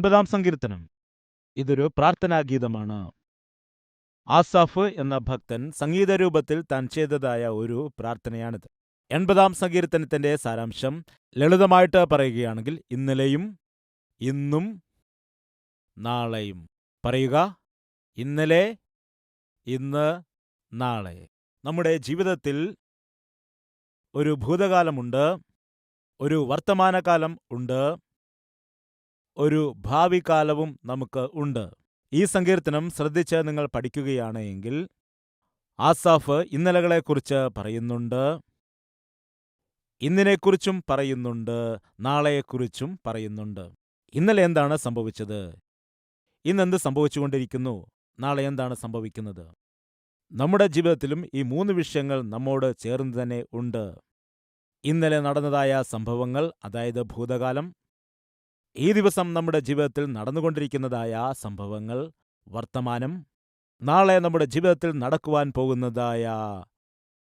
80 സങ്കീർത്തനം. ഇതൊരു പ്രാർത്ഥനാഗീതമാണ്. ആസാഫ് എന്ന ഭക്തൻ സംഗീതരൂപത്തിൽ താൻ ചെയ്തതായ ഒരു പ്രാർത്ഥനയാണിത്. 80 സങ്കീർത്തനത്തിന്റെ സാരാംശം ലളിതമായിട്ട് പറയുകയാണെങ്കിൽ, ഇന്നലെയും ഇന്നും നാളെയും. പറയുക, ഇന്നലെ, ഇന്ന്, നാളെ. നമ്മുടെ ജീവിതത്തിൽ ഒരു ഭൂതകാലമുണ്ട്, ഒരു വർത്തമാനകാലം ഉണ്ട്, ഒരു ഭാവി കാലവും നമുക്ക് ഉണ്ട്. ഈ സങ്കീർത്തനം ശ്രദ്ധിച്ച് നിങ്ങൾ പഠിക്കുകയാണ് എങ്കിൽ, ആസാഫ് ഇന്നലകളെക്കുറിച്ച് പറയുന്നുണ്ട്, ഇന്നിനെക്കുറിച്ചും പറയുന്നുണ്ട്, നാളെയെക്കുറിച്ചും പറയുന്നുണ്ട്. ഇന്നലെ എന്താണ് സംഭവിച്ചത്? ഇന്നെന്ത് സംഭവിച്ചുകൊണ്ടിരിക്കുന്നു? നാളെ എന്താണ് സംഭവിക്കുന്നത്? നമ്മുടെ ജീവിതത്തിലും ഈ 3 വിഷയങ്ങൾ നമ്മോട് ചേർന്ന് തന്നെ ഉണ്ട്. ഇന്നലെ നടന്നതായ സംഭവങ്ങൾ, അതായത് ഭൂതകാലം. ഈ ദിവസം നമ്മുടെ ജീവിതത്തിൽ നടന്നുകൊണ്ടിരിക്കുന്നതായ സംഭവങ്ങൾ, വർത്തമാനം. നാളെ നമ്മുടെ ജീവിതത്തിൽ നടക്കുവാൻ പോകുന്നതായ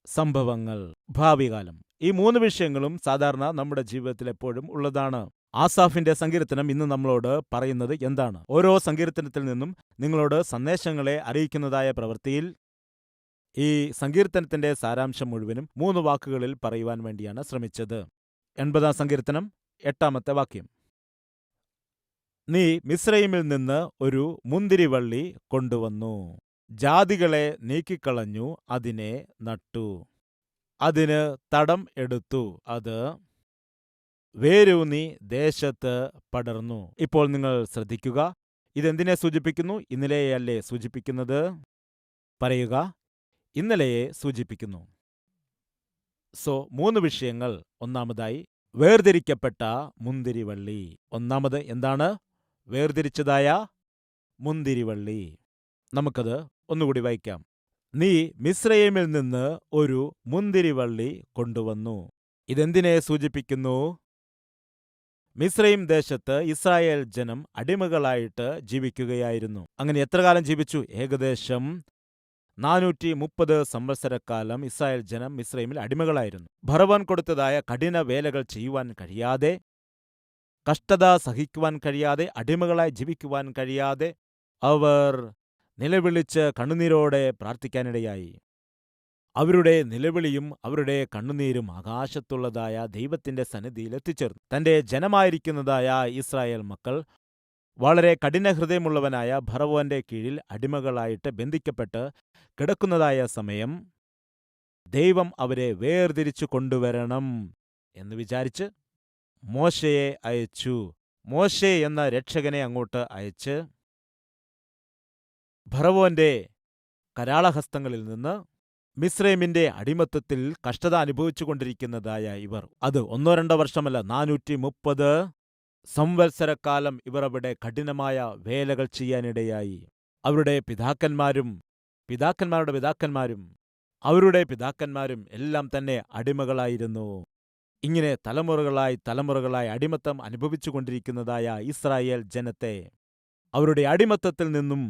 സംഭവങ്ങൾ, ഭാവികാലം. ഈ 3 വിഷയങ്ങളും സാധാരണ നമ്മുടെ ജീവിതത്തിൽ എപ്പോഴും ഉള്ളതാണ്. ആസാഫിന്റെ സങ്കീർത്തനം ഇന്ന് നമ്മളോട് പറയുന്നത് എന്താണ്? ഓരോ സങ്കീർത്തനത്തിൽ നിന്നും നിങ്ങളോട് സന്ദേശങ്ങളെ അറിയിക്കുന്നതായ പ്രവൃത്തിയിൽ ഈ സങ്കീർത്തനത്തിന്റെ സാരാംശം മുഴുവനും 3 വാക്കുകളിൽ പറയുവാൻ വേണ്ടിയാണ് ശ്രമിച്ചത്. 80 സങ്കീർത്തനം 8 വാക്യം. നീ മിസ്രയീമിൽ നിന്ന് ഒരു മുന്തിരിവള്ളി കൊണ്ടുവന്നു, ജാതികളെ നീക്കിക്കളഞ്ഞു, അതിനെ നട്ടു, അതിന് തടം എടുത്തു, അത് വേരൂന്നി ദേശത്ത് പടർന്നു. ഇപ്പോൾ നിങ്ങൾ ശ്രദ്ധിക്കുക, ഇതെന്തിനെ സൂചിപ്പിക്കുന്നു? ഇന്നലെയല്ലേ സൂചിപ്പിക്കുന്നത്? പറയുക, ഇന്നലെയെ സൂചിപ്പിക്കുന്നു. 3 വിഷയങ്ങൾ. ഒന്നാമതായി, വേർതിരിക്കപ്പെട്ട മുന്തിരിവള്ളി. ഒന്നാമത് എന്താണ്? വേർതിരിച്ചതായ മുന്തിരിവള്ളി. നമുക്കത് ഒന്നുകൂടി വായിക്കാം. നീ മിസ്രയീമിൽ നിന്ന് ഒരു മുന്തിരിവള്ളി കൊണ്ടുവന്നു. ഇതെന്തിനെ സൂചിപ്പിക്കുന്നു? മിസ്രയീം ദേശത്ത് ഇസ്രായേൽ ജനം അടിമകളായിട്ട് ജീവിക്കുകയായിരുന്നു. അങ്ങനെ എത്ര കാലം ജീവിച്ചു? ഏകദേശം 430 സംവത്സരക്കാലം ഇസ്രായേൽ ജനം മിസ്രയീമിൽ അടിമകളായിരുന്നു. ഫറവോൻ കൊടുത്തതായ കഠിന വേലകൾ ചെയ്യുവാൻ കഴിയാതെ, കഷ്ടത സഹിക്കുവാൻ കഴിയാതെ, അടിമകളായി ജീവിക്കുവാൻ കഴിയാതെ അവർ നിലവിളിച്ച് കണ്ണുനീരോടെ പ്രാർത്ഥിക്കാനിടയായി. അവരുടെ നിലവിളിയും അവരുടെ കണ്ണുനീരും ആകാശത്തുള്ളതായ ദൈവത്തിന്റെ സന്നിധിയിൽ എത്തിച്ചേർന്നു. തന്റെ ജനമായിരിക്കുന്നതായ ഇസ്രായേൽ മക്കൾ വളരെ കഠിനഹൃദയമുള്ളവനായ ഫറവോന്റെ കീഴിൽ അടിമകളായിട്ട് ബന്ധിക്കപ്പെട്ട് കിടക്കുന്നതായ സമയം, ദൈവം അവരെ വേർതിരിച്ചു കൊണ്ടുവരണം എന്ന് വിചാരിച്ച് മോശയെ അയച്ചു. മോശെ എന്ന രക്ഷകനെ അങ്ങോട്ട് അയച്ച് ഫറവോന്റെ കരാളഹസ്തങ്ങളിൽ നിന്ന് മിസ്രയീമിന്റെ അടിമത്തത്തിൽ കഷ്ടത അനുഭവിച്ചുകൊണ്ടിരിക്കുന്നതായ ഇവർ, അത് 1-2 വർഷമല്ല, 430 സംവത്സരക്കാലം ഇവർ അവിടെ കഠിനമായ വേലകൾ ചെയ്യാനിടയായി. അവരുടെ പിതാക്കന്മാരും പിതാക്കന്മാരുടെ പിതാക്കന്മാരും അവരുടെ പിതാക്കന്മാരും എല്ലാം തന്നെ അടിമകളായിരുന്നു. ഇങ്ങനെ തലമുറകളായി അടിമത്തം അനുഭവിച്ചുകൊണ്ടിരിക്കുന്നതായ ഇസ്രായേൽ ജനത്തെ അവരുടെ അടിമത്തത്തിൽ നിന്നും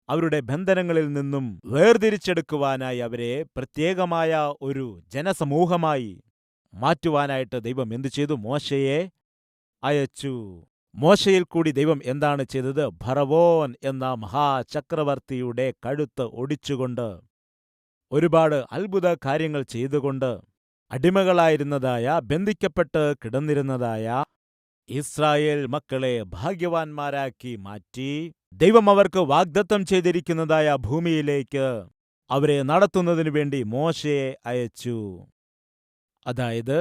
അവരുടെ ബന്ധനങ്ങളിൽ നിന്നും വേർതിരിച്ചെടുക്കുവാനായി അവരെ പ്രത്യേകമായ ഒരു ജനസമൂഹമായി മാറ്റുവാനായിട്ട് ദൈവം എന്തു ചെയ്തു? മോശയെ അയച്ചു. മോശയിൽ കൂടി ദൈവം എന്താണ് ചെയ്തത്? ഫറവോൻ എന്ന മഹാചക്രവർത്തിയുടെ കഴുത്ത് ഒടിച്ചുകൊണ്ട്, ഒരുപാട് അത്ഭുത കാര്യങ്ങൾ ചെയ്തുകൊണ്ട്, അടിമകളായിരുന്നതായ, ബന്ധിക്കപ്പെട്ട് കിടന്നിരുന്നതായ ഇസ്രായേൽ മക്കളെ ഭാഗ്യവാന്മാരാക്കി മാറ്റി, ദൈവം അവർക്ക് വാഗ്ദത്തം ചെയ്തിരിക്കുന്നതായ ഭൂമിയിലേക്ക് അവരെ നടത്തുന്നതിനു വേണ്ടി മോശയെ അയച്ചു. അതായത്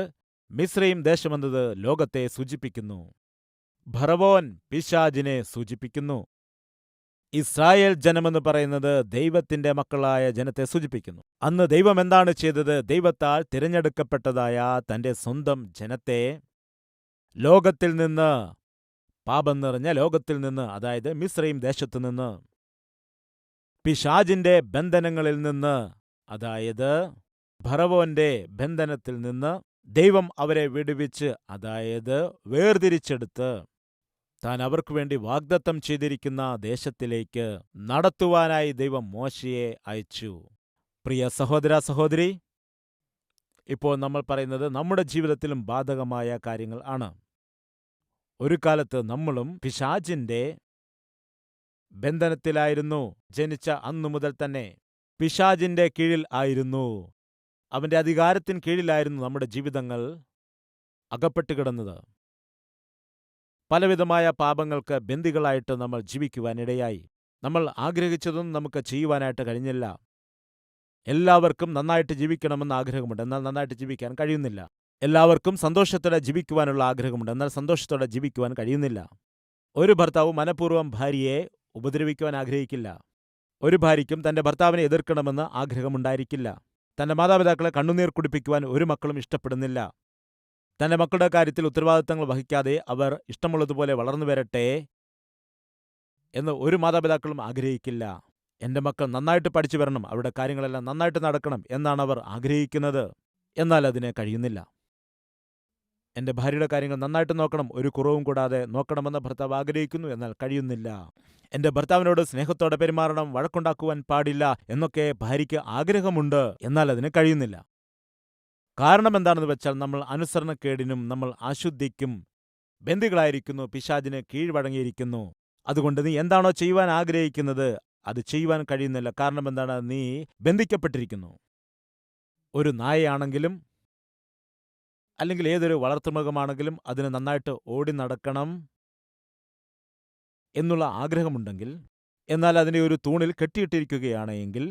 മിസ്രയീം ദേശമെന്നത് ലോകത്തെ സൂചിപ്പിക്കുന്നു, ഫറവോൻ പിശാചിനെ സൂചിപ്പിക്കുന്നു, ഇസ്രായേൽ ജനമെന്ന് പറയുന്നത് ദൈവത്തിന്റെ മക്കളായ ജനത്തെ സൂചിപ്പിക്കുന്നു. അന്ന് ദൈവം എന്താണ് ചെയ്തത്? ദൈവത്താൽ തിരഞ്ഞെടുക്കപ്പെട്ടതായ തന്റെ സ്വന്തം ജനത്തെ ലോകത്തിൽ നിന്ന്, പാപം നിറഞ്ഞ ലോകത്തിൽ നിന്ന്, അതായത് മിസ്രയീം ദേശത്തു നിന്ന്, പിശാചിന്റെ ബന്ധനങ്ങളിൽ നിന്ന്, അതായത് ഫറവോന്റെ ബന്ധനത്തിൽ നിന്ന് ദൈവം അവരെ വിടുവിച്ച്, അതായത് വേർതിരിച്ചെടുത്ത് താൻ അവർക്ക് വേണ്ടി വാഗ്ദത്തം ചെയ്തിരിക്കുന്ന ദേശത്തിലേക്ക് നടത്തുവാനായി ദൈവം മോശയെ അയച്ചു. പ്രിയ സഹോദര സഹോദരി, ഇപ്പോൾ നമ്മൾ പറയുന്നത് നമ്മുടെ ജീവിതത്തിലും ബാധകമായ കാര്യങ്ങൾ ആണ്. ഒരു കാലത്ത് നമ്മളും പിശാചിന്റെ ബന്ധനത്തിലായിരുന്നു. ജനിച്ച അന്നു മുതൽ തന്നെ പിശാചിന്റെ കീഴിൽ ആയിരുന്നു. അവന്റെ അധികാരത്തിന് കീഴിലായിരുന്നു നമ്മുടെ ജീവിതങ്ങൾ അകപ്പെട്ടു കിടന്നത്. പലവിധമായ പാപങ്ങൾക്ക് ബന്ദികളായിട്ട് നമ്മൾ ജീവിക്കുവാനിടയായി. നമ്മൾ ആഗ്രഹിച്ചതും നമുക്ക് ചെയ്യുവാനായിട്ട് കഴിഞ്ഞില്ല. എല്ലാവർക്കും നന്നായിട്ട് ജീവിക്കണമെന്ന് ആഗ്രഹമുണ്ട്, എന്നാൽ നന്നായിട്ട് ജീവിക്കാൻ കഴിയുന്നില്ല. എല്ലാവർക്കും സന്തോഷത്തോടെ ജീവിക്കുവാനുള്ള ആഗ്രഹമുണ്ട്, എന്നാൽ സന്തോഷത്തോടെ ജീവിക്കുവാൻ കഴിയുന്നില്ല. ഒരു ഭർത്താവ് മനഃപൂർവ്വം ഭാര്യയെ ഉപദ്രവിക്കുവാൻ ആഗ്രഹിക്കില്ല. ഒരു ഭാര്യയ്ക്കും തന്റെ ഭർത്താവിനെ എതിർക്കണമെന്ന് ആഗ്രഹമുണ്ടായിരിക്കില്ല. തന്റെ മാതാപിതാക്കളെ കണ്ണുനീർ കുടിപ്പിക്കുവാൻ ഒരു മക്കളും ഇഷ്ടപ്പെടുന്നില്ല. തന്റെ മക്കളുടെ കാര്യത്തിൽ ഉത്തരവാദിത്തങ്ങൾ വഹിക്കാതെ അവർ ഇഷ്ടമുള്ളതുപോലെ വളർന്നു വരട്ടെ എന്ന് ഒരു മാതാപിതാക്കളും ആഗ്രഹിക്കില്ല. എന്റെ മക്കൾ നന്നായിട്ട് പഠിച്ചു വരണം, അവരുടെ കാര്യങ്ങളെല്ലാം നന്നായിട്ട് നടക്കണം എന്നാണ് അവർ ആഗ്രഹിക്കുന്നത്. എന്നാൽ അതിന് കഴിയുന്നില്ല. എന്റെ ഭാര്യയുടെ കാര്യങ്ങൾ നന്നായിട്ട് നോക്കണം, ഒരു കുറവും കൂടാതെ നോക്കണമെന്ന് ഭർത്താവ് ആഗ്രഹിക്കുന്നു, എന്നാൽ കഴിയുന്നില്ല. എന്റെ ഭർത്താവിനോട് സ്നേഹത്തോടെ പെരുമാറണം, വഴക്കുണ്ടാക്കുവാൻ പാടില്ല എന്നൊക്കെ ഭാര്യയ്ക്ക് ആഗ്രഹമുണ്ട്, എന്നാൽ അതിന് കഴിയുന്നില്ല. കാരണം എന്താണെന്ന് വെച്ചാൽ നമ്മൾ അനുസരണക്കേടിനും നമ്മൾ അശുദ്ധിക്കും ബന്ദികളായിരിക്കുന്നു, പിശാചിന് കീഴ്വഴങ്ങിയിരിക്കുന്നു. അതുകൊണ്ട് നീ എന്താണോ ചെയ്യുവാൻ ആഗ്രഹിക്കുന്നത് അത് ചെയ്യുവാൻ കഴിയുന്നില്ല. കാരണം എന്താണ്? നീ ബന്ധിക്കപ്പെട്ടിരിക്കുന്നു. ഒരു നായയാണെങ്കിലും അല്ലെങ്കിൽ ഏതൊരു വളർത്തുമൃഗമാണെങ്കിലും അതിന് നന്നായിട്ട് ഓടി നടക്കണം എന്നുള്ള ആഗ്രഹമുണ്ടെങ്കിൽ, എന്നാൽ അതിനെ ഒരു തൂണിൽ കെട്ടിയിട്ടിരിക്കുകയാണെങ്കിൽ,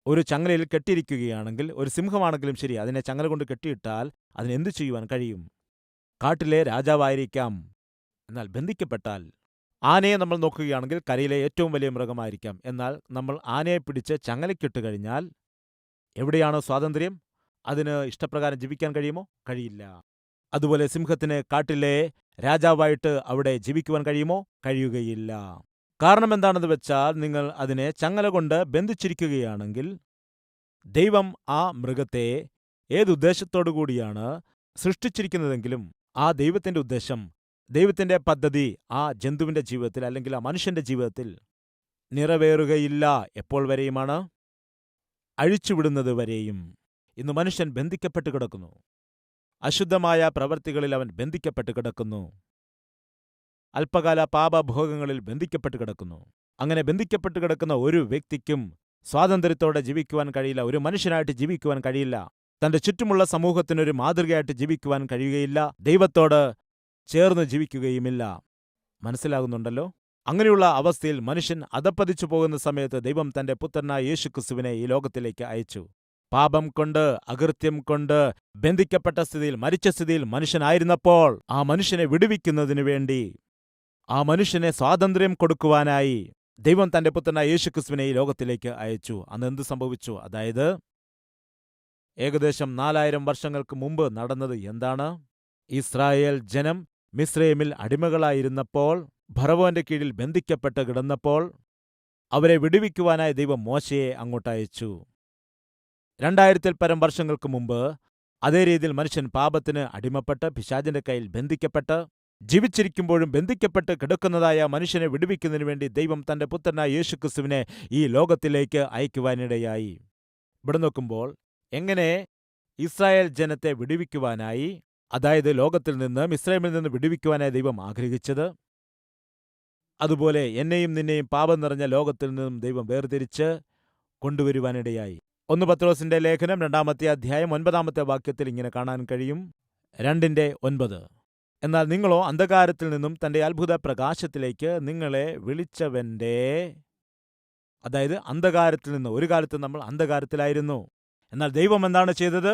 ഒരു ചങ്ങലയിൽ കെട്ടിയിരിക്കുകയാണെങ്കിൽ, ഒരു സിംഹമാണെങ്കിലും ശരി, അതിനെ ചങ്ങല കൊണ്ട് കെട്ടിയിട്ടാൽ അതിനെന്തു ചെയ്യുവാൻ കഴിയും? കാട്ടിലെ രാജാവായിരിക്കാം, എന്നാൽ ബന്ധിക്കപ്പെട്ടാൽ. ആനയെ നമ്മൾ നോക്കുകയാണെങ്കിൽ കരയിലെ ഏറ്റവും വലിയ മൃഗമായിരിക്കാം, എന്നാൽ നമ്മൾ ആനയെ പിടിച്ച് ചങ്ങലയ്ക്കിട്ട് കഴിഞ്ഞാൽ എവിടെയാണോ സ്വാതന്ത്ര്യം? അതിന് ഇഷ്ടപ്രകാരം ജീവിക്കാൻ കഴിയുമോ? കഴിയില്ല. അതുപോലെ സിംഹത്തിന് കാട്ടിലെ രാജാവായിട്ട് അവിടെ ജീവിക്കുവാൻ കഴിയുമോ? കഴിയുകയില്ല. കാരണം എന്താണെന്ന് വെച്ചാൽ നിങ്ങൾ അതിനെ ചങ്ങല കൊണ്ട് ബന്ധിച്ചിരിക്കുകയാണെങ്കിൽ, ദൈവം ആ മൃഗത്തെ ഏതുദ്ദേശത്തോടുകൂടിയാണ് സൃഷ്ടിച്ചിരിക്കുന്നതെങ്കിലും ആ ദൈവത്തിന്റെ ഉദ്ദേശം, ദൈവത്തിന്റെ പദ്ധതി ആ ജന്തുവിന്റെ ജീവിതത്തിൽ അല്ലെങ്കിൽ ആ മനുഷ്യന്റെ ജീവിതത്തിൽ നിറവേറുകയില്ല. എപ്പോൾ വരെയുമാണ്? അഴിച്ചുവിടുന്നത് വരെയും. ഇന്ന് മനുഷ്യൻ ബന്ധിക്കപ്പെട്ട് കിടക്കുന്നു. അശുദ്ധമായ പ്രവൃത്തികളിൽ അവൻ ബന്ധിക്കപ്പെട്ട് കിടക്കുന്നു. അല്പകാല പാപഭോഗങ്ങളിൽ ബന്ധിക്കപ്പെട്ട് കിടക്കുന്നു. അങ്ങനെ ബന്ധിക്കപ്പെട്ട് കിടക്കുന്ന ഒരു വ്യക്തിക്കും സ്വാതന്ത്ര്യത്തോടെ ജീവിക്കുവാൻ കഴിയില്ല. ഒരു മനുഷ്യനായിട്ട് ജീവിക്കുവാൻ കഴിയില്ല. തന്റെ ചുറ്റുമുള്ള സമൂഹത്തിനൊരു മാതൃകയായിട്ട് ജീവിക്കുവാൻ കഴിയുകയില്ല. ദൈവത്തോട് ചേർന്ന് ജീവിക്കുകയുമില്ല. മനസ്സിലാകുന്നുണ്ടല്ലോ? അങ്ങനെയുള്ള അവസ്ഥയിൽ മനുഷ്യൻ അധപ്പതിച്ചു പോകുന്ന സമയത്ത് ദൈവം തന്റെ പുത്രനായ യേശുക്രിസ്തുവിനെ ഈ ലോകത്തിലേക്ക് അയച്ചു. പാപം കൊണ്ട്, അകൃത്യം കൊണ്ട് ബന്ധിക്കപ്പെട്ട സ്ഥിതിയിൽ, മരിച്ച സ്ഥിതിയിൽ മനുഷ്യനായിരുന്നപ്പോൾ ആ മനുഷ്യനെ വിടുവിക്കുന്നതിനു വേണ്ടി, ആ മനുഷ്യനെ സ്വാതന്ത്ര്യം കൊടുക്കുവാനായി ദൈവം തന്റെ പുത്രനായ യേശുക്രിസ്തുവിനെ ഈ ലോകത്തിലേക്ക് അയച്ചു. അന്ന് എന്ത് സംഭവിച്ചു? അതായത് ഏകദേശം 4000 വർഷങ്ങൾക്ക് മുമ്പ് നടന്നത് എന്താണ്? ഇസ്രായേൽ ജനം മിസ്രയീമിൽ അടിമകളായിരുന്നപ്പോൾ, ഫറവോന്റെ കീഴിൽ ബന്ധിക്കപ്പെട്ട് കിടന്നപ്പോൾ അവരെ വിടുവിക്കുവാനായി ദൈവം മോശയെ അങ്ങോട്ടയച്ചു. 2000-ൽ പരം വർഷങ്ങൾക്ക് മുമ്പ് അതേ രീതിയിൽ മനുഷ്യൻ പാപത്തിന് അടിമപ്പെട്ട് പിശാചിന്റെ കയ്യിൽ ബന്ധിക്കപ്പെട്ട് ജീവിച്ചിരിക്കുമ്പോഴും ബന്ധിക്കപ്പെട്ട് കിടക്കുന്നതായ മനുഷ്യനെ വിടുവിക്കുന്നതിനു വേണ്ടി ദൈവം തന്റെ പുത്രനായ യേശുക്രിസ്തുവിനെ ഈ ലോകത്തിലേക്ക് അയക്കുവാനിടയായി. ഇവിടെ നോക്കുമ്പോൾ എങ്ങനെ ഇസ്രായേൽ ജനത്തെ വിടുവിക്കുവാനായി, അതായത് ലോകത്തിൽ നിന്ന്, മിസ്രയീമിൽ നിന്ന് വിടുവിക്കുവാനായി ദൈവം ആഗ്രഹിച്ചത്, അതുപോലെ എന്നെയും നിന്നെയും പാപം നിറഞ്ഞ ലോകത്തിൽ നിന്നും ദൈവം വേർതിരിച്ച് കൊണ്ടുവരുവാനിടയായി. 1 പത്രോസിന്റെ ലേഖനം 2-ാമത്തെ അധ്യായം 9-ാമത്തെ വാക്യത്തിൽ ഇങ്ങനെ കാണാൻ കഴിയും. 2:9. എന്നാൽ നിങ്ങളോ അന്ധകാരത്തിൽ നിന്നും തന്റെ അത്ഭുത പ്രകാശത്തിലേക്ക് നിങ്ങളെ വിളിച്ചവന്റെ, അതായത് അന്ധകാരത്തിൽ നിന്ന്, ഒരു കാലത്ത് നമ്മൾ അന്ധകാരത്തിലായിരുന്നു. എന്നാൽ ദൈവം എന്താണ് ചെയ്തത്?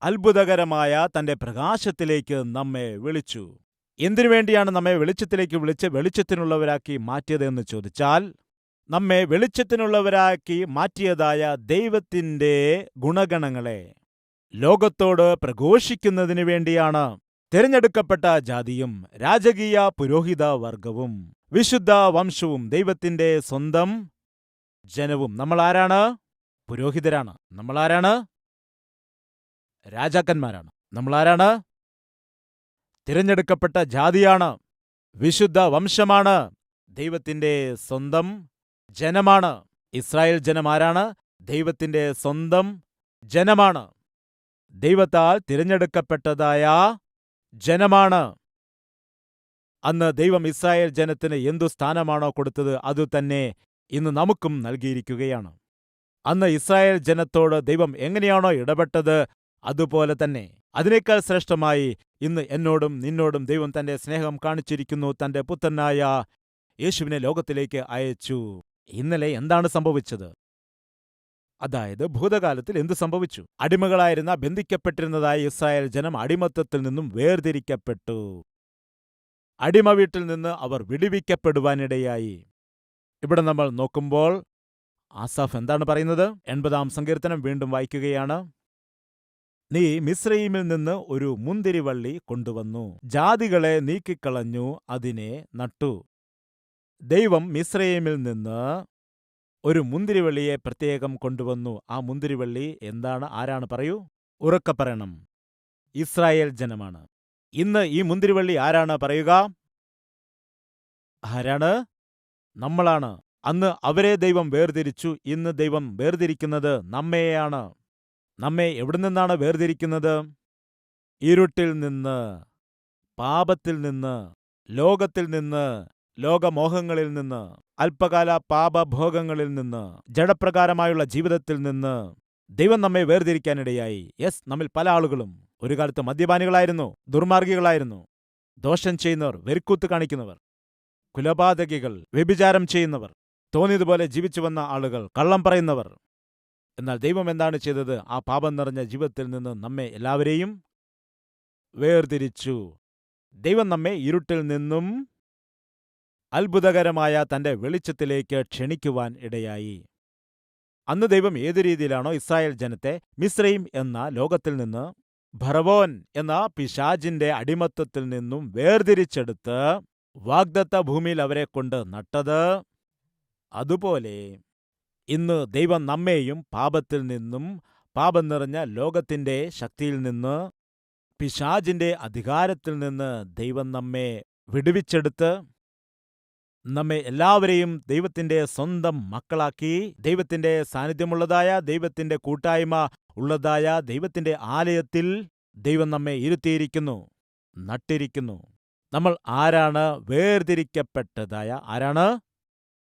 അത്ഭുതകരമായ തന്റെ പ്രകാശത്തിലേക്ക് നമ്മെ വിളിച്ചു. എന്തിനു വേണ്ടിയാണ് നമ്മെ വെളിച്ചത്തിലേക്ക് വിളിച്ച് വെളിച്ചത്തിനുള്ളവരാക്കി മാറ്റിയത് എന്ന് ചോദിച്ചാൽ, നമ്മെ വെളിച്ചത്തിനുള്ളവരാക്കി മാറ്റിയതായ ദൈവത്തിന്റെ ഗുണഗണങ്ങളെ ലോകത്തോട് പ്രഘോഷിക്കുന്നതിനു വേണ്ടിയാണ്. തിരഞ്ഞെടുക്കപ്പെട്ട ജാതിയും രാജകീയ പുരോഹിത വർഗവും വിശുദ്ധ വംശവും ദൈവത്തിന്റെ സ്വന്തം ജനവും. നമ്മളാരാണ്? പുരോഹിതരാണ്. നമ്മളാരാണ്? രാജാക്കന്മാരാണ്. നമ്മളാരാണ്? തിരഞ്ഞെടുക്കപ്പെട്ട ജാതിയാണ്, വിശുദ്ധ വംശമാണ്, ദൈവത്തിന്റെ സ്വന്തം ജനമാണ്. ഇസ്രായേൽ ജനം ആരാണ്? ദൈവത്തിന്റെ സ്വന്തം ജനമാണ്. ദൈവത്താൽ തിരഞ്ഞെടുക്കപ്പെട്ടതായ ജനമാണ്. അന്ന് ദൈവം ഇസ്രായേൽ ജനത്തിന് എന്തു സ്ഥാനമാണോ കൊടുത്തത് അതുതന്നെ ഇന്ന് നമുക്കും നൽകിയിരിക്കുകയാണ്. അന്ന് ഇസ്രായേൽ ജനത്തോട് ദൈവം എങ്ങനെയാണോ ഇടപെട്ടത് അതുപോലെ തന്നെ അതിനേക്കാൾ ശ്രേഷ്ഠമായി ഇന്ന് എന്നോടും നിന്നോടും ദൈവം തന്റെ സ്നേഹം കാണിച്ചിരിക്കുന്നു. തന്റെ പുത്രനായ യേശുവിനെ ലോകത്തിലേക്ക് അയച്ചു. ഇന്നലെ എന്താണ് സംഭവിച്ചത്? അതായത് ഭൂതകാലത്തിൽ എന്തു സംഭവിച്ചു? അടിമകളായിരുന്ന, ബന്ധിക്കപ്പെട്ടിരുന്നതായ ഇസ്രായേൽ ജനം അടിമത്തത്തിൽ നിന്നും വേർതിരിക്കപ്പെട്ടു. അടിമ വീട്ടിൽ നിന്ന് അവർ വിടുവിക്കപ്പെടുവാനിടയായി. ഇവിടെ നമ്മൾ നോക്കുമ്പോൾ ആസാഫ് എന്താണ് പറയുന്നത്? 80-ാം സങ്കീർത്തനം വീണ്ടും വായിക്കുകയാണ്. നീ മിസ്രയീമിൽ നിന്ന് ഒരു മുന്തിരിവള്ളി കൊണ്ടുവന്നു, ജാതികളെ നീക്കിക്കളഞ്ഞു, അതിനെ നട്ടു. ദൈവം മിസ്രയീമിൽ നിന്ന് ഒരു മുന്തിരിവള്ളിയെ പ്രത്യേകം കൊണ്ടുവന്നു. ആ മുന്തിരിവള്ളി എന്താണ്? ആരാണ്? പറയൂ, ഉറക്കെ പറയണം. ഇസ്രായേൽ ജനമാണ്. ഇന്ന് ഈ മുന്തിരിവള്ളി ആരാണ്? പറയുക. ആരാണ്? നമ്മളാണ്. അന്ന് അവരെ ദൈവം വേർതിരിച്ചു. ഇന്ന് ദൈവം വേർതിരിക്കുന്നത് നമ്മെയാണ്. നമ്മെ എവിടെ നിന്നാണ് വേർതിരിക്കുന്നത്? ഇരുട്ടിൽ നിന്ന്, പാപത്തിൽ നിന്ന്, ലോകത്തിൽ നിന്ന്, ലോകമോഹങ്ങളിൽ നിന്ന്, അല്പകാല പാപഭോഗങ്ങളിൽ നിന്ന്, ജഡപ്രകാരമായുള്ള ജീവിതത്തിൽ നിന്ന് ദൈവം നമ്മെ വേർതിരിക്കാനിടയായി. യെസ്, നമ്മിൽ പല ആളുകളും ഒരു കാലത്ത് മദ്യപാനികളായിരുന്നു, ദുർമാർഗികളായിരുന്നു, ദോഷം ചെയ്യുന്നവർ, വെറിക്കൂത്ത് കാണിക്കുന്നവർ, കുലപാതകികൾ, വ്യഭിചാരം ചെയ്യുന്നവർ, തോന്നിയതുപോലെ ജീവിച്ചു വന്ന ആളുകൾ, കള്ളം പറയുന്നവർ. എന്നാൽ ദൈവം എന്താണ് ചെയ്തത്? ആ പാപം നിറഞ്ഞ ജീവിതത്തിൽ നിന്ന് നമ്മെ എല്ലാവരെയും വേർതിരിച്ചു. ദൈവം നമ്മെ ഇരുട്ടിൽ നിന്നും അത്ഭുതകരമായ തന്റെ വെളിച്ചത്തിലേക്ക് ക്ഷണിക്കുവാൻ ഇടയായി. അന്ന് ദൈവം ഏതു രീതിയിലാണോ ഇസ്രായേൽ ജനത്തെ മിസ്രയീം എന്ന ലോകത്തിൽ നിന്ന്, ഫറവോൻ എന്ന പിശാചിന്റെ അടിമത്തത്തിൽ നിന്നും വേർതിരിച്ചെടുത്ത് വാഗ്ദത്ത ഭൂമിയിൽ അവരെ കൊണ്ട് നട്ടത്, അതുപോലെ ഇന്ന് ദൈവം നമ്മെയും പാപത്തിൽ നിന്നും, പാപം നിറഞ്ഞ ലോകത്തിന്റെ ശക്തിയിൽ നിന്ന്, പിശാചിന്റെ അധികാരത്തിൽ നിന്ന് ദൈവം നമ്മെ വിടുവിച്ചെടുത്ത് നമ്മെ എല്ലാവരെയും ദൈവത്തിന്റെ സ്വന്തം മക്കളാക്കി, ദൈവത്തിന്റെ സാന്നിധ്യമുള്ളതായ, ദൈവത്തിന്റെ കൂട്ടായ്മ ഉള്ളതായ ദൈവത്തിന്റെ ആലയത്തിൽ ദൈവം നമ്മെ ഇരുത്തിയിരിക്കുന്നു, നട്ടിരിക്കുന്നു. നമ്മൾ ആരാണ്? വേർതിരിക്കപ്പെട്ടതായ ആരാണ്?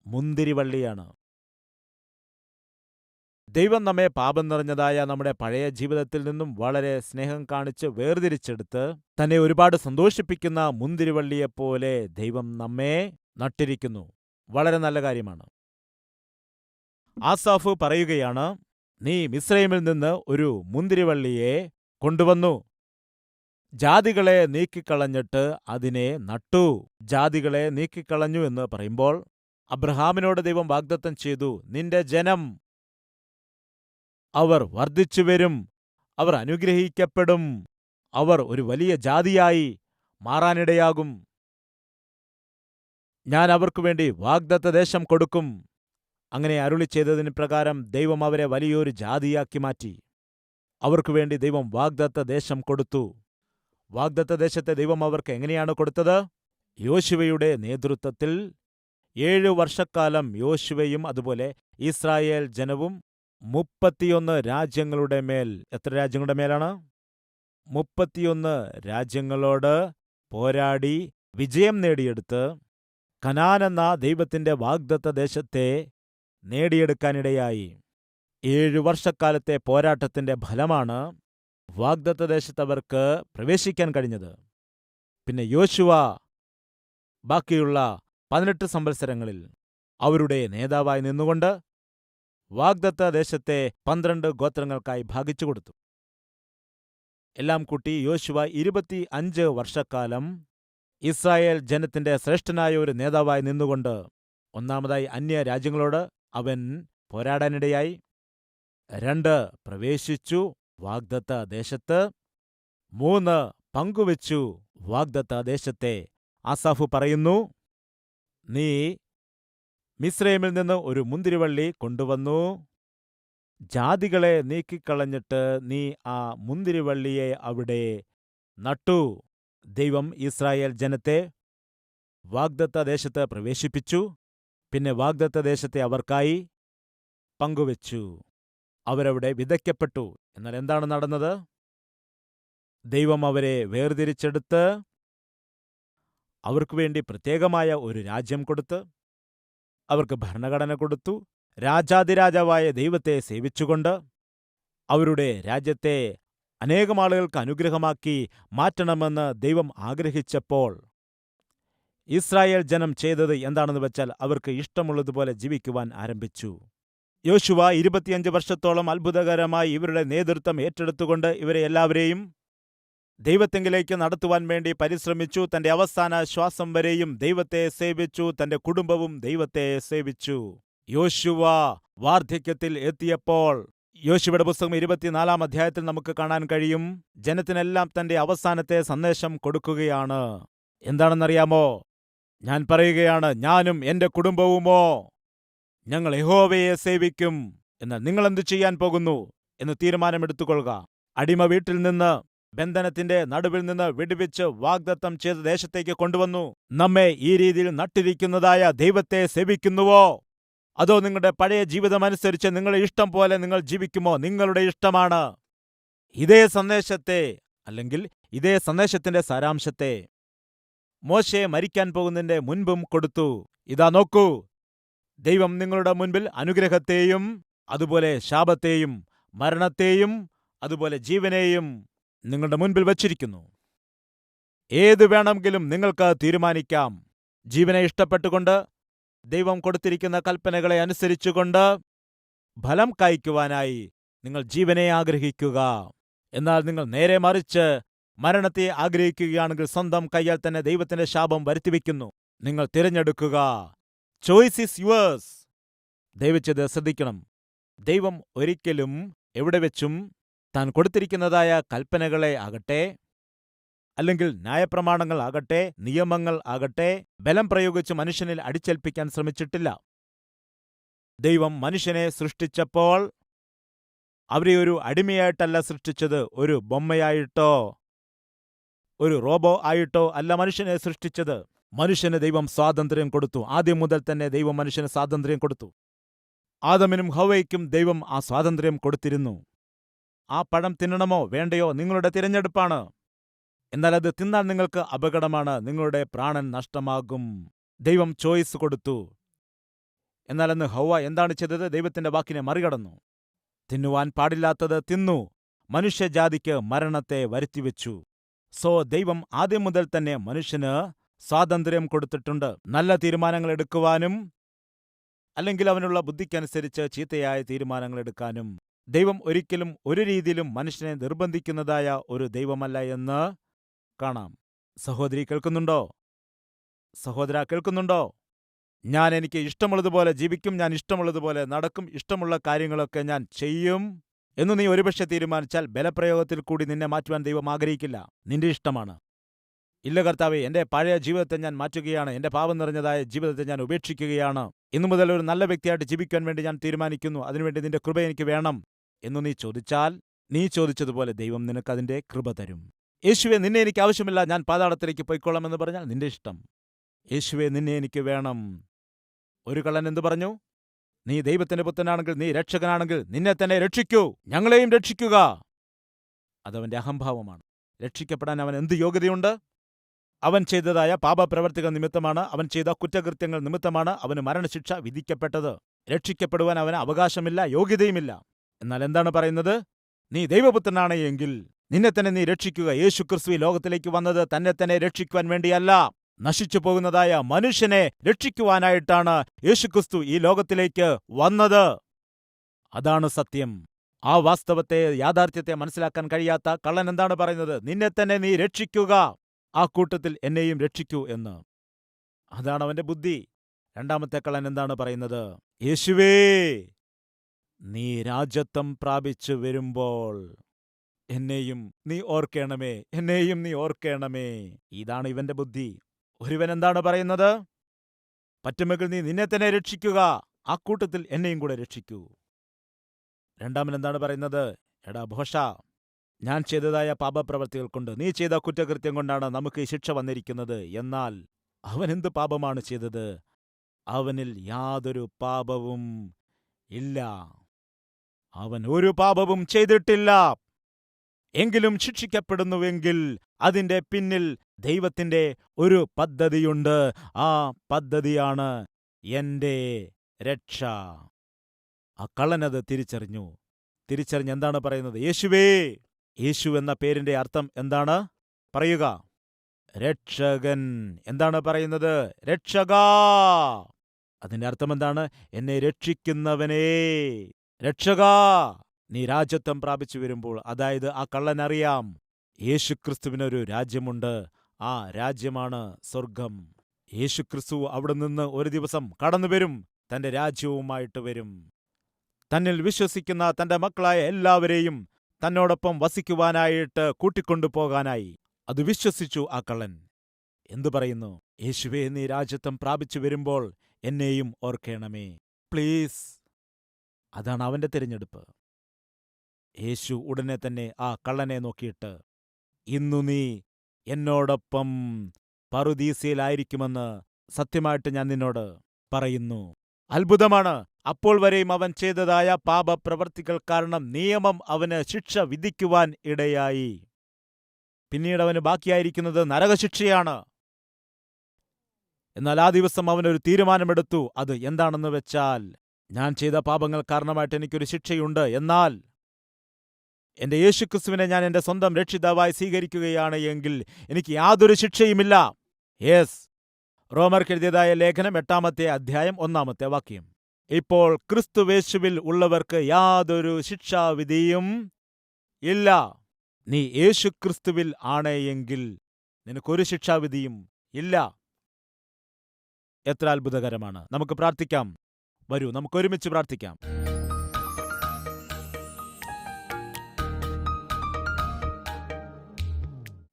മുന്തിരിവള്ളിയാണ്. ദൈവം നമ്മെ പാപം നിറഞ്ഞതായ നമ്മുടെ പഴയ ജീവിതത്തിൽ നിന്നും വളരെ സ്നേഹം കാണിച്ച് വേർതിരിച്ചെടുത്ത് തന്നെ ഒരുപാട് സന്തോഷിപ്പിക്കുന്ന മുന്തിരിവള്ളിയെപ്പോലെ ദൈവം നമ്മെ നട്ടിരിക്കുന്നു. വളരെ നല്ല കാര്യമാണ്. ആസാഫ് പറയുകയാണ്, നീ മിസ്രയീമിൽ നിന്ന് ഒരു മുന്തിരിവള്ളിയെ കൊണ്ടുവന്നു, ജാതികളെ നീക്കിക്കളഞ്ഞിട്ട് അതിനെ നട്ടു. ജാതികളെ നീക്കിക്കളഞ്ഞു എന്ന് പറയുമ്പോൾ അബ്രഹാമിനോട് ദൈവം വാഗ്ദത്തം ചെയ്തു, നിന്റെ ജനം, അവർ വർദ്ധിച്ചുവരും, അവർ അനുഗ്രഹിക്കപ്പെടും, അവർ ഒരു വലിയ ജാതിയായി മാറാനിടയാകും, ഞാൻ അവർക്കു വേണ്ടി വാഗ്ദത്ത ദേശം കൊടുക്കും. അങ്ങനെ അരുളി ചെയ്തതിന് പ്രകാരം ദൈവം അവരെ വലിയൊരു ജാതിയാക്കി മാറ്റി. അവർക്കു വേണ്ടി ദൈവം വാഗ്ദത്ത ദേശം കൊടുത്തു. വാഗ്ദത്ത ദേശത്തെ ദൈവം അവർക്ക് എങ്ങനെയാണ് കൊടുത്തത്? യോശുവയുടെ നേതൃത്വത്തിൽ 7 വർഷക്കാലം യോശുവയും അതുപോലെ ഇസ്രായേൽ ജനവും 31 രാജ്യങ്ങളുടെ മേൽ, എത്ര രാജ്യങ്ങളുടെ മേലാണ്? 31 രാജ്യങ്ങളോട് പോരാടി വിജയം നേടിയെടുത്ത് കനാൻ എന്ന ദൈവത്തിന്റെ വാഗ്ദത്ത ദേശത്തെ നേടിയെടുക്കാനിടയായി. 7 വർഷക്കാലത്തെ പോരാട്ടത്തിന്റെ ഫലമാണ് വാഗ്ദത്ത ദേശത്തവർക്ക് പ്രവേശിക്കാൻ കഴിഞ്ഞത്. പിന്നെ യോശുവ ബാക്കിയുള്ള 18 സംവത്സരങ്ങളിൽ അവരുടെ നേതാവായി നിന്നുകൊണ്ട് വാഗ്ദത്ത ദേശത്തെ 12 ഗോത്രങ്ങൾക്കായി ഭാഗിച്ചു കൊടുത്തു. എല്ലാം കൂട്ടി യോശുവ 25 വർഷക്കാലം ഇസ്രായേൽ ജനത്തിന്റെ ശ്രേഷ്ഠനായ ഒരു നേതാവായി നിന്നുകൊണ്ട് ഒന്നാമതായി അന്യ രാജ്യങ്ങളോട് അവൻ പോരാടാനിടയായി. 2 പ്രവേശിച്ചു വാഗ്ദത്ത ദേശത്ത്. 3 പങ്കുവച്ചു വാഗ്ദത്ത ദേശത്തെ. ആസാഫ് പറയുന്നു, നീ മിസ്രയീമിൽ നിന്ന് ഒരു മുന്തിരിവള്ളി കൊണ്ടുവന്നു, ജാതികളെ നീക്കിക്കളഞ്ഞിട്ട് നീ ആ മുന്തിരിവള്ളിയെ അവിടെ നട്ടു. ദൈവം ഇസ്രായേൽ ജനത്തെ വാഗ്ദത്ത ദേശത്ത് പ്രവേശിപ്പിച്ചു. പിന്നെ വാഗ്ദത്ത ദേശത്തെ അവർക്കായി പങ്കുവച്ചു. അവരവിടെ വിതയ്ക്കപ്പെട്ടു. എന്നാൽ എന്താണ് നടന്നത്? ദൈവം അവരെ വേർതിരിച്ചെടുത്ത് അവർക്ക് വേണ്ടി പ്രത്യേകമായ ഒരു രാജ്യം കൊടുത്ത്, അവർക്ക് ഭരണഘടന കൊടുത്തു. രാജാതിരാജാവായ ദൈവത്തെ സേവിച്ചുകൊണ്ട് അവരുടെ രാജ്യത്തെ അനേകം ആളുകൾക്ക് അനുഗ്രഹമാക്കി മാറ്റണമെന്ന് ദൈവം ആഗ്രഹിച്ചപ്പോൾ ഇസ്രായേൽ ജനം ചെയ്തത് എന്താണെന്ന് വെച്ചാൽ അവർക്ക് ഇഷ്ടമുള്ളതുപോലെ ജീവിക്കുവാൻ ആരംഭിച്ചു. യോശുവ 25 വർഷത്തോളം അത്ഭുതകരമായി ഇവരുടെ നേതൃത്വം ഏറ്റെടുത്തുകൊണ്ട് ഇവരെ എല്ലാവരെയും ദൈവത്തെങ്കിലേക്ക് നടത്തുവാൻ വേണ്ടി പരിശ്രമിച്ചു. തന്റെ അവസാന ശ്വാസം വരെയും ദൈവത്തെ സേവിച്ചു. തന്റെ കുടുംബവും ദൈവത്തെ സേവിച്ചു. യോശുവ വാർദ്ധക്യത്തിൽ എത്തിയപ്പോൾ യോശുവയുടെ പുസ്തകം 24 അധ്യായത്തിൽ നമുക്ക് കാണാൻ കഴിയും, ജനത്തിനെല്ലാം തന്റെ അവസാനത്തെ സന്ദേശം കൊടുക്കുകയാണ്. എന്താണെന്നറിയാമോ? ഞാൻ പറയുകയാണ്, ഞാനും എന്റെ കുടുംബവുമോ ഞങ്ങൾ യഹോവയെ സേവിക്കും. എന്നാൽ നിങ്ങൾ എന്തു ചെയ്യാൻ പോകുന്നു എന്ന് തീരുമാനമെടുത്തുകൊള്ളുക. അടിമ വീട്ടിൽ നിന്ന്, ബന്ധനത്തിന്റെ നടുവിൽ നിന്ന് വിടുവിച്ച് വാഗ്ദത്തം ചെയ്ത ദേശത്തേക്ക് കൊണ്ടുവന്നു. നമ്മെ ഈ രീതിയിൽ നട്ടിരിക്കുന്നതായ ദൈവത്തെ സേവിക്കുന്നുവോ, അതോ നിങ്ങളുടെ പഴയ ജീവിതമനുസരിച്ച് നിങ്ങളുടെ ഇഷ്ടം പോലെ നിങ്ങൾ ജീവിക്കുമോ? നിങ്ങളുടെ ഇഷ്ടമാണ്. ഇതേ സന്ദേശത്തെ, അല്ലെങ്കിൽ ഇതേ സന്ദേശത്തിന്റെ സാരാംശത്തെ മോശെ മരിക്കാൻ പോകുന്നതിന്റെ മുൻപും കൊടുത്തു. ഇതാ നോക്കൂ, ദൈവം നിങ്ങളുടെ മുൻപിൽ അനുഗ്രഹത്തെയും അതുപോലെ ശാപത്തെയും മരണത്തെയും അതുപോലെ ജീവനെയും നിങ്ങളുടെ മുൻപിൽ വച്ചിരിക്കുന്നു. ഏതു വേണമെങ്കിലും നിങ്ങൾക്ക് തീരുമാനിക്കാം. ജീവനെ ഇഷ്ടപ്പെട്ടുകൊണ്ട് ദൈവം കൊടുത്തിരിക്കുന്ന കൽപ്പനകളെ അനുസരിച്ചുകൊണ്ട് ഫലം കായ്ക്കുവാനായി നിങ്ങൾ ജീവനെ ആഗ്രഹിക്കുക. എന്നാൽ നിങ്ങൾ നേരെ മറിച്ച് മരണത്തെ ആഗ്രഹിക്കുകയാണെങ്കിൽ സ്വന്തം കയ്യാൽ തന്നെ ദൈവത്തിന്റെ ശാപം വരുത്തിവെക്കുന്നു. നിങ്ങൾ തിരഞ്ഞെടുക്കുക. Choice is yours. ദയവിച്ചത് ശ്രദ്ധിക്കണം. ദൈവം ഒരിക്കലും എവിടെ വെച്ചും താൻ കൊടുത്തിരിക്കുന്നതായ കൽപ്പനകളെ ആകട്ടെ, അല്ലെങ്കിൽ ന്യായപ്രമാണങ്ങൾ ആകട്ടെ, നിയമങ്ങൾ ആകട്ടെ, ബലം പ്രയോഗിച്ച് മനുഷ്യനിൽ അടിച്ചേൽപ്പിക്കാൻ ശ്രമിച്ചിട്ടില്ല. ദൈവം മനുഷ്യനെ സൃഷ്ടിച്ചപ്പോൾ അവരെ ഒരു അടിമയായിട്ടല്ല സൃഷ്ടിച്ചത്, ഒരു ബൊമ്മയായിട്ടോ ഒരു റോബോ ആയിട്ടോ അല്ല മനുഷ്യനെ സൃഷ്ടിച്ചത്. മനുഷ്യന് ദൈവം സ്വാതന്ത്ര്യം കൊടുത്തു. ആദ്യം മുതൽ തന്നെ ദൈവം മനുഷ്യന് സ്വാതന്ത്ര്യം കൊടുത്തു. ആദമിനും ഹവ്വയ്ക്കും ദൈവം ആ സ്വാതന്ത്ര്യം കൊടുത്തിരുന്നു. ആ പഴം തിന്നണമോ വേണ്ടയോ നിങ്ങളുടെ തിരഞ്ഞെടുപ്പാണ്. എന്നാൽ അത് തിന്നാൽ നിങ്ങൾക്ക് അപകടമാണ്, നിങ്ങളുടെ പ്രാണൻ നഷ്ടമാകും. ദൈവം ചോയ്സ് കൊടുത്തു. എന്നാൽ അന്ന് ഹവ്വ എന്താണ് ചെയ്തത്? ദൈവത്തിന്റെ വാക്കിനെ മറികടന്നു. തിന്നുവാൻ പാടില്ലാത്തത് തിന്നു. മനുഷ്യജാതിക്ക് മരണത്തെ വരുത്തിവെച്ചു. ദൈവം ആദ്യം മുതൽ തന്നെ മനുഷ്യന് സ്വാതന്ത്ര്യം കൊടുത്തിട്ടുണ്ട്. നല്ല തീരുമാനങ്ങൾ എടുക്കുവാനും അല്ലെങ്കിൽ അവനുള്ള ബുദ്ധിക്കനുസരിച്ച് ചീത്തയായ തീരുമാനങ്ങൾ എടുക്കാനും. ദൈവം ഒരിക്കലും ഒരു രീതിയിലും മനുഷ്യനെ നിർബന്ധിക്കുന്നതായ ഒരു ദൈവമല്ല എന്ന് കാണാം. സഹോദരി കേൾക്കുന്നുണ്ടോ? സഹോദര കേൾക്കുന്നുണ്ടോ? ഞാൻ എനിക്ക് ഇഷ്ടമുള്ളതുപോലെ ജീവിക്കും, ഞാൻ ഇഷ്ടമുള്ളതുപോലെ നടക്കും, ഇഷ്ടമുള്ള കാര്യങ്ങളൊക്കെ ഞാൻ ചെയ്യും എന്ന് നീ ഒരുപക്ഷെ തീരുമാനിച്ചാൽ ബലപ്രയോഗത്തിൽ കൂടി നിന്നെ മാറ്റുവാൻ ദൈവം ആഗ്രഹിക്കില്ല. നിന്റെ ഇഷ്ടമാണ്. ഇല്ല കർത്താവേ, എന്റെ പഴയ ജീവിതത്തെ ഞാൻ മാറ്റുകയാണ്, എന്റെ പാപം നിറഞ്ഞതായ ജീവിതത്തെ ഞാൻ ഉപേക്ഷിക്കുകയാണ്, ഇന്നു മുതൽ ഒരു നല്ല വ്യക്തിയായിട്ട് ജീവിക്കാൻ വേണ്ടി ഞാൻ തീരുമാനിക്കുന്നു, അതിനുവേണ്ടി നിന്റെ കൃപ എനിക്ക് വേണം എന്നു നീ ചോദിച്ചാൽ, നീ ചോദിച്ചതുപോലെ ദൈവം നിനക്കതിന്റെ കൃപ തരും. യേശുവെ, നിന്നെ എനിക്ക് ആവശ്യമില്ല, ഞാൻ പാതാളത്തിലേക്ക് പൊയ്ക്കൊള്ളാം എന്ന് പറഞ്ഞാൽ നിന്റെ ഇഷ്ടം. യേശുവെ, നിന്നെ എനിക്ക് വേണം. ഒരു കള്ളൻ എന്തു പറഞ്ഞു? നീ ദൈവത്തിന്റെ പുത്രനാണെങ്കിൽ, നീ രക്ഷകനാണെങ്കിൽ നിന്നെ തന്നെ രക്ഷിക്കൂ, ഞങ്ങളെയും രക്ഷിക്കുക. അതവന്റെ അഹംഭാവമാണ്. രക്ഷിക്കപ്പെടാൻ അവൻ എന്ത് യോഗ്യതയുണ്ട്? അവൻ ചെയ്തതായ പാപപ്രവർത്തികൾ നിമിത്തമാണ്, അവൻ ചെയ്ത കുറ്റകൃത്യങ്ങൾ നിമിത്തമാണ് അവന് മരണശിക്ഷ വിധിക്കപ്പെട്ടത്. രക്ഷിക്കപ്പെടുവാൻ അവന് അവകാശമില്ല, യോഗ്യതയുമില്ല. എന്നാൽ എന്താണ് പറയുന്നത്? നീ ദൈവപുത്രനാണ് എങ്കിൽ നിന്നെ തന്നെ നീ രക്ഷിക്കുക. യേശുക്രിസ്തു ലോകത്തിലേക്ക് വന്നത് തന്നെ തന്നെ രക്ഷിക്കുവാൻ വേണ്ടിയല്ല, നശിച്ചു പോകുന്നതായ മനുഷ്യനെ രക്ഷിക്കുവാനായിട്ടാണ് യേശുക്രിസ്തു ഈ ലോകത്തിലേക്ക് വന്നത്. അതാണ് സത്യം. ആ വാസ്തവത്തെ, യാഥാർത്ഥ്യത്തെ മനസ്സിലാക്കാൻ കഴിയാത്ത കള്ളൻ എന്താണ് പറയുന്നത്? നിന്നെ തന്നെ നീ രക്ഷിക്കുക, ആ കൂട്ടത്തിൽ എന്നെയും രക്ഷിക്കൂ എന്ന്. അതാണ് അവന്റെ ബുദ്ധി. രണ്ടാമത്തെ കള്ളൻ എന്താണ് പറയുന്നത്? യേശുവേ, നീ രാജത്വം പ്രാപിച്ചു വരുമ്പോൾ എന്നെയും നീ ഓർക്കേണമേ, എന്നെയും നീ ഓർക്കേണമേ. ഇതാണ് ഇവന്റെ ബുദ്ധി. ഒരുവൻ എന്താണ് പറയുന്നത്? പറ്റുമെങ്കിൽ നീ നിന്നെ തന്നെ രക്ഷിക്കുക, ആ കൂട്ടത്തിൽ എന്നെയും കൂടെ രക്ഷിക്കൂ. രണ്ടാമൻ എന്താണ് പറയുന്നത്? എടാ ഭോഷ, ഞാൻ ചെയ്തതായ പാപപ്രവർത്തികൾ കൊണ്ട്, നീ ചെയ്ത കുറ്റകൃത്യം കൊണ്ടാണ് നമുക്ക് ഈ ശിക്ഷ വന്നിരിക്കുന്നത്. എന്നാൽ അവൻ എന്ത് പാപമാണ് ചെയ്തത്? അവനിൽ യാതൊരു പാപവും ഇല്ല. അവൻ ഒരു പാപവും ചെയ്തിട്ടില്ല. എങ്കിലും ശിക്ഷിക്കപ്പെടുന്നുവെങ്കിൽ അതിന്റെ പിന്നിൽ ദൈവത്തിന്റെ ഒരു പദ്ധതിയുണ്ട്. ആ പദ്ധതിയാണ് എന്റെ രക്ഷ. ആ കള്ളനത് തിരിച്ചറിഞ്ഞു. തിരിച്ചറിഞ്ഞ് എന്താണ് പറയുന്നത്? യേശുവേ. യേശു എന്ന പേരിന്റെ അർത്ഥം എന്താണ്? പറയുക. രക്ഷകൻ. എന്താണ് പറയുന്നത്? രക്ഷകാ. അതിന്റെ അർത്ഥം എന്താണ്? എന്നെ രക്ഷിക്കുന്നവനേ, രക്ഷകാ. നീ രാജ്യത്വം പ്രാപിച്ചു വരുമ്പോൾ, അതായത് ആ കള്ളനറിയാം യേശുക്രിസ്തുവിനൊരു രാജ്യമുണ്ട്. ആ രാജ്യമാണ് സ്വർഗം. യേശുക്രിസ്തു അവിടെ നിന്ന് ഒരു ദിവസം കടന്നു വരും, തന്റെ രാജ്യവുമായിട്ട് വരും. തന്നിൽ വിശ്വസിക്കുന്ന തന്റെ മക്കളായ എല്ലാവരെയും തന്നോടൊപ്പം വസിക്കുവാനായിട്ട് കൂട്ടിക്കൊണ്ടുപോകാനായി. അത് വിശ്വസിച്ചു ആ കള്ളൻ. എന്തു പറയുന്നു? യേശുവേ, നീ രാജ്യത്വം പ്രാപിച്ചു വരുമ്പോൾ എന്നെയും ഓർക്കേണമേ, പ്ലീസ്. അതാണ് അവന്റെ തിരഞ്ഞെടുപ്പ്. യേശു ഉടനെ തന്നെ ആ കള്ളനെ നോക്കിയിട്ട്, ഇന്നു നീ എന്നോടൊപ്പം പറുദീസയിലായിരിക്കുമെന്ന് സത്യമായിട്ട് ഞാൻ നിന്നോട് പറയുന്നു. അത്ഭുതമാണ്. അപ്പോൾ വരെയും അവൻ ചെയ്തതായ പാപപ്രവർത്തികൾ കാരണം നിയമം അവന് ശിക്ഷ വിധിക്കുവാൻ ഇടയായി. പിന്നീട് അവന് ബാക്കിയായിരിക്കുന്നത് നരകശിക്ഷയാണ്. എന്നാൽ ആ ദിവസം അവനൊരു തീരുമാനമെടുത്തു. അത് എന്താണെന്ന് വെച്ചാൽ, ഞാൻ ചെയ്ത പാപങ്ങൾ കാരണമായിട്ട് എനിക്കൊരു ശിക്ഷയുണ്ട്, എന്നാൽ എന്റെ യേശുക്രിസ്തുവിനെ ഞാൻ എന്റെ സ്വന്തം രക്ഷിതാവായി സ്വീകരിക്കുകയാണ് എങ്കിൽ എനിക്ക് യാതൊരു ശിക്ഷയുമില്ല. യെസ്, റോമർക്കെഴുതിയതായ ലേഖനം 8-ാമത്തെ അധ്യായം 1-ാമത്തെ വാക്യം. ഇപ്പോൾ ക്രിസ്തുവേശുവിൽ ഉള്ളവർക്ക് യാതൊരു ശിക്ഷാവിധിയും ഇല്ല. നീ യേശുക്രിസ്തുവിൽ ആണ് എങ്കിൽ നിനക്കൊരു ശിക്ഷാവിധിയും ഇല്ല. എത്ര അത്ഭുതകരമാണ്! നമുക്ക് പ്രാർത്ഥിക്കാം. വരൂ, നമുക്കൊരുമിച്ച് പ്രാർത്ഥിക്കാം.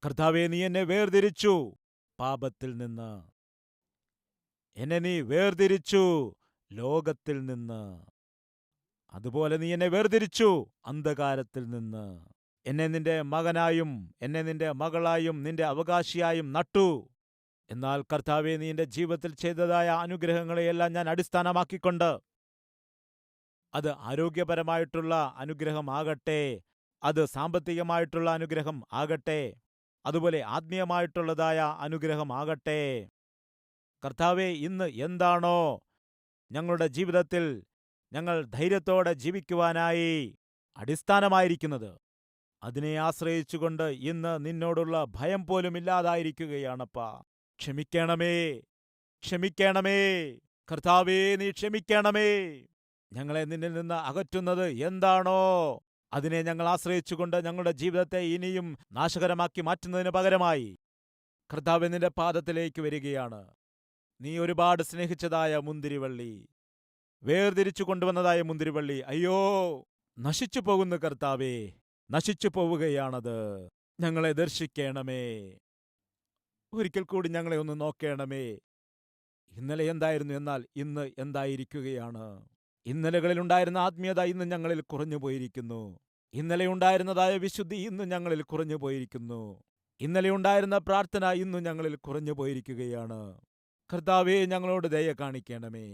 കർത്താവേ, നീ എന്നെ വേർതിരിച്ചു പാപത്തിൽ നിന്ന്. എന്നെ നീ വേർതിരിച്ചു ലോകത്തിൽ നിന്ന്. അതുപോലെ നീ എന്നെ വേർതിരിച്ചു അന്ധകാരത്തിൽ നിന്ന്. എന്നെ നിന്റെ മകനായും എന്നെ നിന്റെ മകളായും നിന്റെ അവകാശിയായും നട്ടു. എന്നാൽ കർത്താവേ, നീ എന്റെ ജീവിതത്തിൽ ചെയ്തതായ അനുഗ്രഹങ്ങളെയെല്ലാം ഞാൻ അടിസ്ഥാനമാക്കിക്കൊണ്ട്, അത് ആരോഗ്യപരമായിട്ടുള്ള അനുഗ്രഹമാകട്ടെ, അത് സാമ്പത്തികമായിട്ടുള്ള അനുഗ്രഹം ആകട്ടെ, അതുപോലെ ആത്മീയമായിട്ടുള്ളതായ അനുഗ്രഹമാകട്ടെ, കർത്താവേ, ഇന്ന് എന്താണോ ഞങ്ങളുടെ ജീവിതത്തിൽ ഞങ്ങൾ ധൈര്യത്തോടെ ജീവിക്കുവാനായി അടിസ്ഥാനമായിരിക്കുന്നത്, അതിനെ ആശ്രയിച്ചുകൊണ്ട് ഇന്ന് നിന്നോടുള്ള ഭയം പോലും ഇല്ലാതായിരിക്കുകയാണപ്പാ. ക്ഷമിക്കണമേ, ക്ഷമിക്കണമേ കർത്താവേ, നീ ക്ഷമിക്കണമേ. ഞങ്ങളെ നിന്നിൽ നിന്ന് അകറ്റുന്നത് എന്താണോ അതിനെ ഞങ്ങൾ ആശ്രയിച്ചുകൊണ്ട് ഞങ്ങളുടെ ജീവിതത്തെ ഇനിയും നാശകരമാക്കി മാറ്റുന്നതിന് പകരമായി കർത്താവേ, നിന്റെ പാദത്തിലേക്ക് വരികയാണ്. നീ ഒരുപാട് സ്നേഹിച്ചതായ മുന്തിരിവള്ളി, വേർതിരിച്ചു കൊണ്ടുവന്നതായ മുന്തിരിവള്ളി, അയ്യോ, നശിച്ചു പോകുന്നു കർത്താവേ, നശിച്ചു പോവുകയാണത്. ഞങ്ങളെ ദർശിക്കണമേ. ഒരിക്കൽ കൂടി ഞങ്ങളെ ഒന്ന് നോക്കണമേ. ഇന്നലെ എന്തായിരുന്നു, എന്നാൽ ഇന്ന് എന്തായിരിക്കുകയാണ്? ഇന്നലകളിലുണ്ടായിരുന്ന ആത്മീയത ഇന്ന് ഞങ്ങളിൽ കുറഞ്ഞു പോയിരിക്കുന്നു. ഇന്നലെ ഉണ്ടായിരുന്നതായ വിശുദ്ധി ഇന്ന് ഞങ്ങളിൽ കുറഞ്ഞു പോയിരിക്കുന്നു. ഇന്നലെ ഉണ്ടായിരുന്ന പ്രാർത്ഥന ഇന്ന് ഞങ്ങളിൽ കുറഞ്ഞു പോയിരിക്കുകയാണ്. കർത്താവേ, ഞങ്ങളോട് ദയ കാണിക്കണമേ.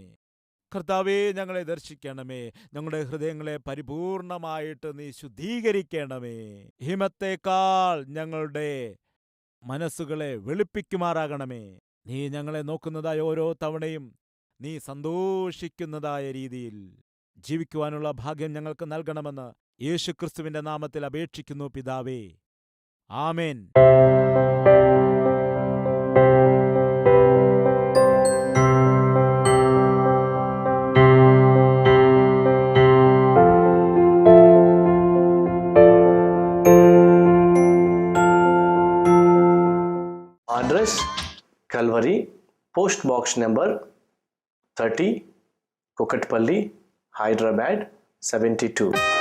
കർത്താവേ, ഞങ്ങളെ ദർശിക്കണമേ. ഞങ്ങളുടെ ഹൃദയങ്ങളെ പരിപൂർണമായിട്ട് നീ ശുദ്ധീകരിക്കണമേ. ഹിമത്തേക്കാൾ ഞങ്ങളുടെ മനസ്സുകളെ വെളുപ്പിക്കുമാറാകണമേ. നീ ഞങ്ങളെ നോക്കുന്നതായ ഓരോ തവണയും നീ സന്തോഷിക്കുന്നതായ രീതിയിൽ ജീവിക്കുവാനുള്ള ഭാഗ്യം ഞങ്ങൾക്ക് നൽകണമെന്ന് യേശുക്രിസ്തുവിന്റെ നാമത്തിൽ അപേക്ഷിക്കുന്നു പിതാവേ. ആമേൻ. Address: Calvary, Post Box number 30, Kukatpalli, Hyderabad 72.